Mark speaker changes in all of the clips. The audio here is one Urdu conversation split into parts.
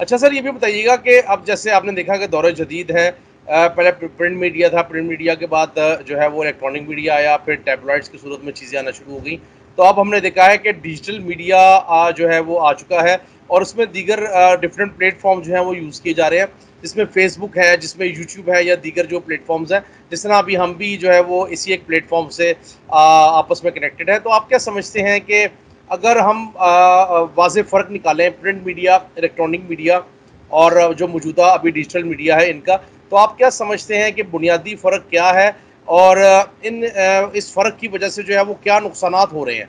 Speaker 1: اچھا سر، یہ بھی بتائیے گا کہ اب جیسے آپ نے دیکھا کہ دور جدید ہے، پہلے پرنٹ میڈیا تھا، پرنٹ میڈیا کے بعد جو ہے وہ الیکٹرانک میڈیا آیا، پھر ٹیبلائٹس کی صورت میں چیزیں آنا شروع ہو گئیں. تو اب ہم نے دیکھا ہے کہ ڈیجیٹل میڈیا جو ہے وہ آ چکا ہے، اور اس میں دیگر ڈفرینٹ پلیٹ فارم جو ہیں وہ یوز کیے جا رہے ہیں، جس میں فیس بک ہے، جس میں یوٹیوب ہے، یا دیگر جو پلیٹ فارمز ہیں. جس طرح ابھی ہم بھی جو ہے وہ اسی ایک پلیٹ فارم سے آپس میں کنیکٹڈ ہیں. تو آپ کیا سمجھتے ہیں کہ اگر ہم واضح فرق نکالیں پرنٹ میڈیا، الیکٹرانک میڈیا اور جو موجودہ ابھی ڈیجیٹل میڈیا ہے ان کا، تو آپ کیا سمجھتے ہیں کہ بنیادی فرق کیا ہے، اور اس فرق کی وجہ سے جو ہے وہ کیا نقصانات ہو رہے ہیں؟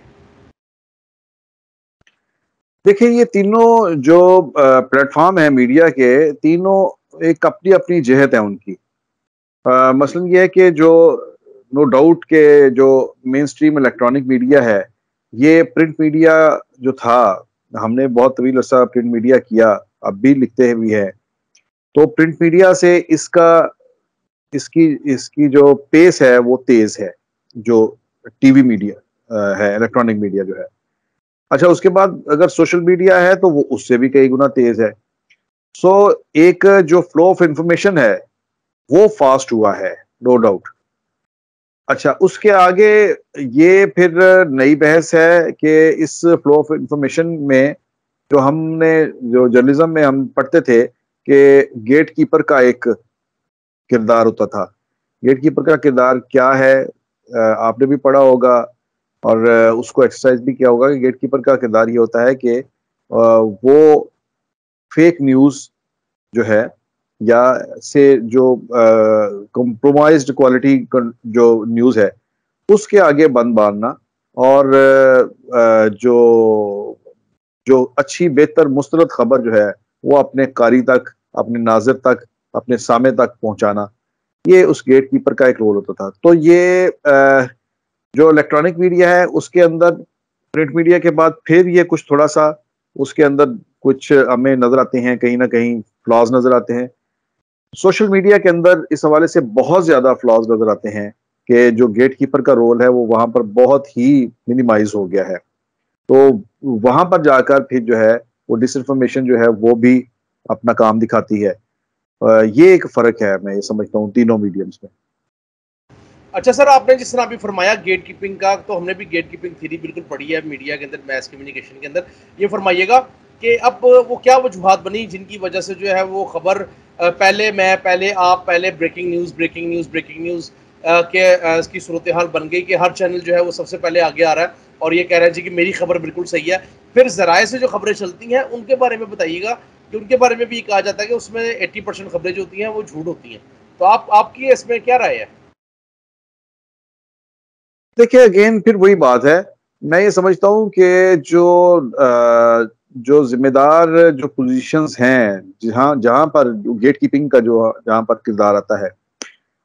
Speaker 2: دیکھیں، یہ تینوں جو پلیٹ فارم ہیں میڈیا کے، تینوں ایک اپنی اپنی جہت ہے ان کی. مثلاً یہ ہے کہ جو نو ڈاؤٹ کہ جو مین سٹریم الیکٹرانک میڈیا ہے، یہ پرنٹ میڈیا جو تھا، ہم نے بہت طویل عرصہ پرنٹ میڈیا کیا، اب بھی لکھتے بھی ہیں. تو پرنٹ میڈیا سے اس کی جو پیس ہے وہ تیز ہے، جو ٹی وی میڈیا ہے، الیکٹرانک میڈیا جو ہے. اچھا، اس کے بعد اگر سوشل میڈیا ہے تو وہ اس سے بھی کئی گنا تیز ہے. سو ایک جو فلو آف انفارمیشن ہے وہ فاسٹ ہوا ہے، نو ڈاؤٹ. اچھا، اس کے آگے یہ پھر نئی بحث ہے کہ اس فلو آف انفارمیشن میں جو ہم نے جو جرنلزم میں ہم پڑھتے تھے کہ گیٹ کیپر کا ایک کردار ہوتا تھا. گیٹ کیپر کا کردار کیا ہے؟ آپ نے بھی پڑھا ہوگا اور اس کو ایکسرسائز بھی کیا ہوگا کہ گیٹ کیپر کا کردار یہ ہوتا ہے کہ وہ فیک نیوز جو ہے یا سے جو کمپرومائزڈ کوالٹی جو نیوز ہے اس کے آگے بند مارنا، اور جو جو اچھی بہتر مستند خبر جو ہے وہ اپنے قاری تک، اپنے ناظر تک، اپنے سامع تک پہنچانا، یہ اس گیٹ کیپر کا ایک رول ہوتا تھا. تو یہ جو الیکٹرانک میڈیا ہے اس کے اندر پرنٹ میڈیا کے بعد پھر یہ کچھ تھوڑا سا اس کے اندر کچھ ہمیں نظر آتے ہیں، کہیں نہ کہیں فلاز نظر آتے ہیں. سوشل میڈیا کے اندر اس حوالے سے بہت زیادہ فلاز نظر آتے ہیں کہ جو گیٹ کیپر کا رول ہے وہ وہاں پر بہت ہی منیمائز ہو گیا ہے. تو وہاں پر جا کر پھر جو ہے وہ ڈس انفارمیشن جو ہے وہ بھی اپنا کام دکھاتی ہے. یہ ایک فرق ہے، میں یہ سمجھتا ہوں تینوں میڈیمز میں.
Speaker 1: اچھا سر، آپ نے جس طرح ابھی فرمایا گیٹ کیپنگ کا، تو ہم نے بھی گیٹ کیپنگ تھیوری بالکل پڑھی ہے میڈیا کے اندر، میس کمیونیکیشن کے اندر. یہ فرمائیے گا کہ اب وہ کیا وجوہات بنی جن کی وجہ سے جو ہے وہ خبر پہلے میں، پہلے آپ، پہلے breaking news, breaking news, breaking news کے اس کی صورتحال بن گئی کہ ہر چینل جو ہے وہ سب سے پہلے آگے آ رہا ہے اور یہ کہہ رہا ہے جی کہ میری خبر بالکل صحیح ہے. پھر ذرائع سے جو خبریں چلتی ہیں ان کے بارے میں بتائیے گا کہ ان کے بارے میں بھی یہ کہا جاتا ہے کہ اس میں 80% خبریں جو ہوتی ہیں وہ جھوٹ ہوتی ہیں. تو آپ کی اس میں کیا رائے ہے؟
Speaker 2: دیکھیں، اگین پھر وہی بات ہے. میں یہ سمجھتا ہوں کہ جو ذمہ دار جو پوزیشنز ہیں، جہاں پر گیٹ کیپنگ کا جہاں پر کردار آتا ہے،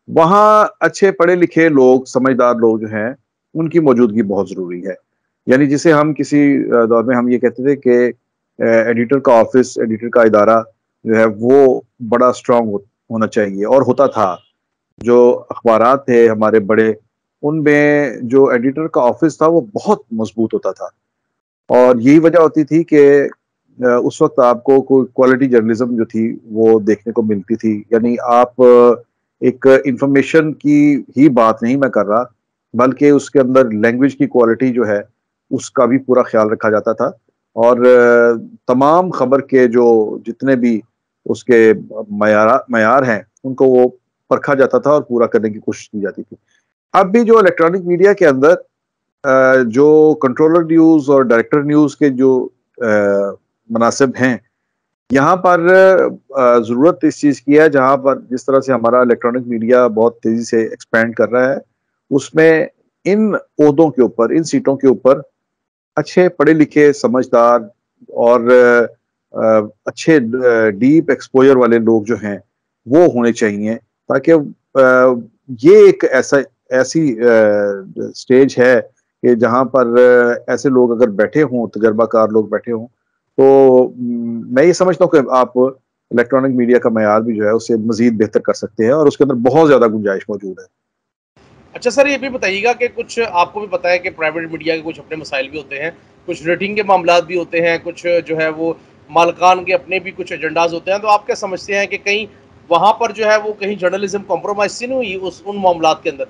Speaker 2: وہاں اچھے پڑھے لکھے لوگ، سمجھدار لوگ جو ہیں ان کی موجودگی بہت ضروری ہے. یعنی جسے ہم کسی دور میں ہم یہ کہتے تھے کہ ایڈیٹر کا آفس، ایڈیٹر کا ادارہ جو ہے وہ بڑا اسٹرانگ ہونا چاہیے، اور ہوتا تھا. جو اخبارات تھے ہمارے بڑے، ان میں جو ایڈیٹر کا آفس تھا وہ بہت مضبوط ہوتا تھا، اور یہی وجہ ہوتی تھی کہ اس وقت آپ کو کوئی کوالٹی جرنلزم جو تھی وہ دیکھنے کو ملتی تھی. یعنی آپ ایک انفارمیشن کی ہی بات نہیں میں کر رہا، بلکہ اس کے اندر لینگویج کی کوالٹی جو ہے اس کا بھی پورا خیال رکھا جاتا تھا، اور تمام خبر کے جو جتنے بھی اس کے معیار ہیں ان کو وہ پرکھا جاتا تھا اور پورا کرنے کی کوشش کی جاتی تھی. اب بھی جو الیکٹرانک میڈیا کے اندر جو کنٹرولر نیوز اور ڈائریکٹر نیوز کے جو مناسب ہیں، یہاں پر ضرورت اس چیز کی ہے، جہاں پر جس طرح سے ہمارا الیکٹرانک میڈیا بہت تیزی سے ایکسپینڈ کر رہا ہے، اس میں ان عہدوں کے اوپر، ان سیٹوں کے اوپر اچھے پڑھے لکھے، سمجھدار اور اچھے ڈیپ ایکسپوجر والے لوگ جو ہیں وہ ہونے چاہیے، تاکہ یہ ایک ایسی سٹیج ہے کہ جہاں پر ایسے لوگ اگر بیٹھے ہوں، تجربہ کار لوگ بیٹھے ہوں، تو میں یہ سمجھتا ہوں کہ آپ الیکٹرانک میڈیا کا معیار بھی جو ہے اسے مزید بہتر کر سکتے ہیں، اور اس کے اندر بہت زیادہ گنجائش موجود ہے.
Speaker 1: اچھا سر، یہ بھی بتائیے گا کہ کچھ آپ کو بھی پتا ہے کہ پرائیویٹ میڈیا کے کچھ اپنے مسائل بھی ہوتے ہیں، کچھ ریٹنگ کے معاملات بھی ہوتے ہیں، کچھ جو ہے وہ مالکان کے اپنے بھی کچھ ایجنڈاز ہوتے ہیں. تو آپ کیا سمجھتے ہیں کہ کہیں وہاں پر جو ہے وہ کہیں جرنلزم کمپرومائز سے نہیں ہوئی ان معاملات کے اندر؟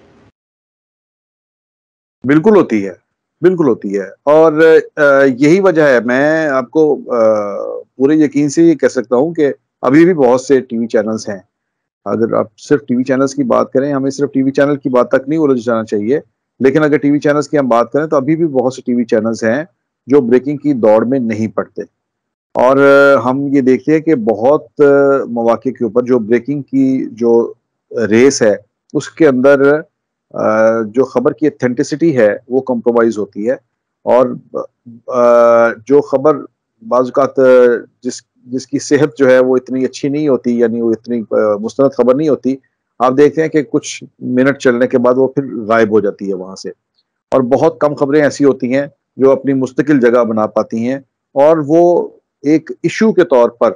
Speaker 2: بالکل ہوتی ہے، بالکل ہوتی ہے، اور یہی وجہ ہے. میں آپ کو پورے یقین سے یہ کہہ سکتا ہوں کہ ابھی بھی بہت سے ٹی وی چینلز ہیں. اگر آپ صرف ٹی وی چینلز کی بات کریں، ہمیں صرف ٹی وی چینل کی بات تک نہیں الجھ جانا چاہیے، لیکن اگر ٹی وی چینلز کی ہم بات کریں تو ابھی بھی بہت سے ٹی وی چینلز ہیں جو بریکنگ کی دوڑ میں نہیں پڑتے. اور ہم یہ دیکھتے ہیں کہ بہت مواقع کے اوپر جو بریکنگ کی جو ریس ہے اس کے اندر جو خبر کی اتھینٹسٹی ہے وہ کمپرومائز ہوتی ہے، اور جو خبر بعض اوقات جس کی صحت جو ہے وہ اتنی اچھی نہیں ہوتی، یعنی وہ اتنی مستند خبر نہیں ہوتی، آپ دیکھتے ہیں کہ کچھ منٹ چلنے کے بعد وہ پھر غائب ہو جاتی ہے وہاں سے. اور بہت کم خبریں ایسی ہوتی ہیں جو اپنی مستقل جگہ بنا پاتی ہیں، اور وہ ایک ایشو کے طور پر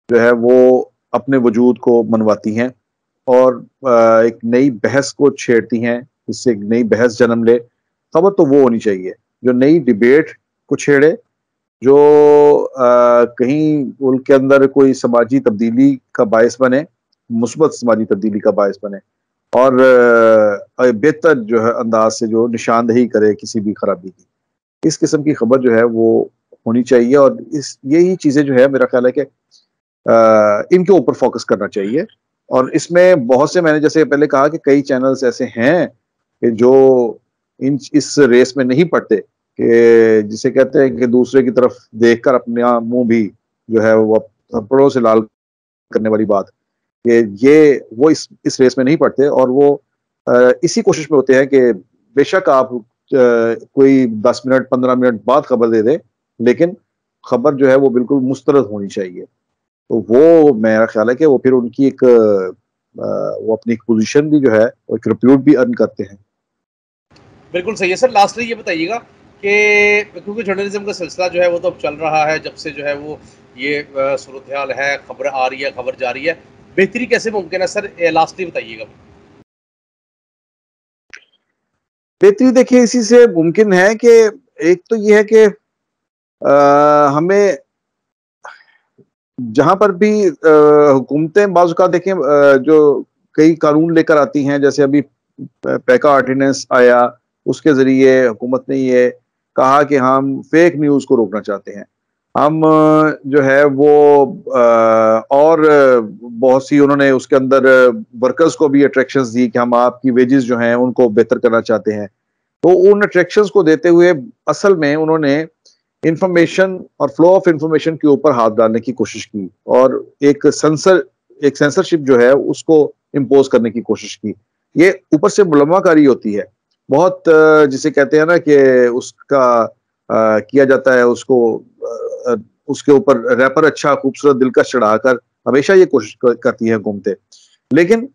Speaker 2: جو ہے وہ اپنے وجود کو منواتی ہیں اور ایک نئی بحث کو چھیڑتی ہیں، جس سے ایک نئی بحث جنم لے. خبر تو وہ ہونی چاہیے جو نئی ڈیبیٹ کو چھیڑے، جو کہیں ان کے اندر کوئی سماجی تبدیلی کا باعث بنے، مثبت سماجی تبدیلی کا باعث بنے، اور بہتر جو ہے انداز سے جو نشاندہی کرے کسی بھی خرابی کی. اس قسم کی خبر جو ہے وہ ہونی چاہیے، اور یہی چیزیں جو ہے میرا خیال ہے کہ ان کے اوپر فوکس کرنا چاہیے. اور اس میں بہت سے، میں نے جیسے پہلے کہا کہ کئی چینلز ایسے ہیں کہ جو اس ریس میں نہیں پڑتے، کہ جسے کہتے ہیں کہ دوسرے کی طرف دیکھ کر اپنا منہ بھی جو ہے وہ تھپڑوں سے لال کرنے والی بات، کہ وہ اس ریس میں نہیں پڑتے، اور وہ اسی کوشش میں ہوتے ہیں کہ بے شک آپ کوئی 10 منٹ 15 منٹ بعد خبر دے دیں، لیکن خبر جو ہے وہ بالکل مسترد ہونی چاہیے. تو وہ میرا خیال ہے کہ وہ پھر ان کی ایک وہ اپنی ایک پوزیشن بھی جو ہے وہ ایک ریپیوٹ بھی ارن کرتے ہیں.
Speaker 1: بالکل صحیح ہے سر. لاسٹلی یہ بتائیے گا کہ کیونکہ جرنلزم کا سلسلہ جو ہے وہ تو اب چل رہا ہے جب سے جو ہے وہ یہ صورتحال ہے، خبر آ رہی ہے، خبر جاری ہے، بہتری کیسے ممکن ہے سر؟ لاسٹلی بتائیے گا.
Speaker 2: بہتری دیکھیے اسی سے ممکن ہے کہ ایک تو یہ ہے کہ ہمیں جہاں پر بھی حکومتیں بعض اوقات دیکھیں جو کئی قانون لے کر آتی ہیں، جیسے ابھی پیکا آرڈیننس آیا، اس کے ذریعے حکومت نے یہ کہا کہ ہم فیک نیوز کو روکنا چاہتے ہیں. ہم جو ہے وہ اور بہت سی انہوں نے اس کے اندر ورکرز کو بھی اٹریکشنز دی کہ ہم آپ کی ویجز جو ہیں ان کو بہتر کرنا چاہتے ہیں. تو ان اٹریکشنز کو دیتے ہوئے اصل میں انہوں نے انفارمیشن اور فلو آف انفارمیشن کے اوپر ہاتھ ڈالنے کی کوشش کی، اور ایک سینسرشپ جو ہے اس کو امپوز کرنے کی کوشش کی. یہ اوپر سے ملما کاری ہوتی ہے بہت، جسے کہتے ہیں نا کہ اس کا کیا جاتا ہے اس کے اوپر ریپر اچھا خوبصورت دلکش چڑھا کر ہمیشہ یہ کوشش کرتی ہیں حکومتیں. لیکن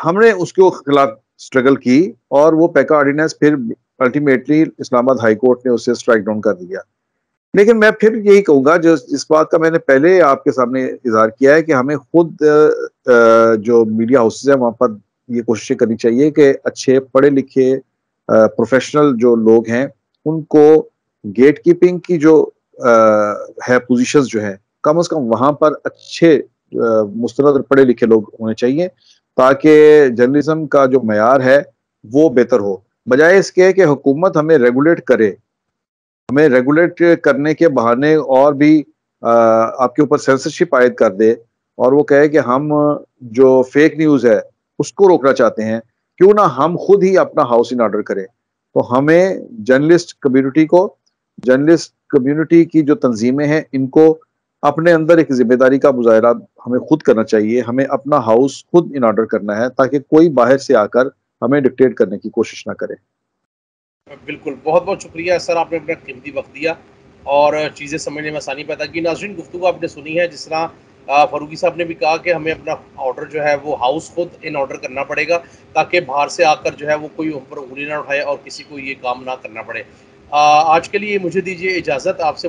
Speaker 2: ہم نے اس کے خلاف اسٹرگل کی، اور وہ پیکا آرڈیننس پھر الٹیمیٹلی اسلام آباد ہائی کورٹ نے اسے اسٹرائک ڈاؤن کر دیا. لیکن میں پھر یہی کہوں گا، جو اس بات کا میں نے پہلے آپ کے سامنے اظہار کیا ہے، کہ ہمیں خود جو میڈیا ہاؤسز ہیں وہاں پر یہ کوششیں کرنی چاہیے کہ اچھے پڑھے لکھے پروفیشنل جو لوگ ہیں ان کو گیٹ کیپنگ کی جو ہے پوزیشنز جو ہیں، کم از کم وہاں پر اچھے مستند اور پڑھے لکھے لوگ ہونے چاہیے، تاکہ جرنلزم کا جو معیار ہے وہ بہتر ہو. بجائے اس کے کہ حکومت ہمیں ریگولیٹ کرے، ہمیں ریگولیٹ کرنے کے بہانے اور بھی آپ کے اوپر سینسرشپ عائد کر دے، اور وہ کہے کہ ہم جو فیک نیوز ہے اس کو روکنا چاہتے ہیں، کیوں نہ ہم خود ہی اپنا ہاؤس ان آرڈر کریں. تو ہمیں جرنلسٹ کمیونٹی کی جو تنظیمیں ہیں ان کو اپنے اندر ایک ذمہ داری کا مظاہرہ ہمیں خود کرنا چاہیے. ہمیں اپنا ہاؤس خود ان آرڈر کرنا ہے، تاکہ کوئی باہر سے آ کر ہمیں ڈکٹیٹ کرنے کی کوشش نہ کرے.
Speaker 1: بالکل، بہت بہت شکریہ سر، آپ نے اپنا قیمتی وقت دیا اور چیزیں سمجھنے میں آسانی پیدا کی. ناظرین، گفتگو آپ نے سنی ہے، جس طرح فاروقی صاحب نے بھی کہا کہ ہمیں اپنا آرڈر جو ہے وہ ہاؤس خود ان آرڈر کرنا پڑے گا، تاکہ باہر سے آ کر جو ہے وہ کوئی اوپر انگلی نہ اٹھائے اور کسی کو یہ کام نہ کرنا پڑے. آج کے لیے مجھے دیجیے اجازت. آپ سے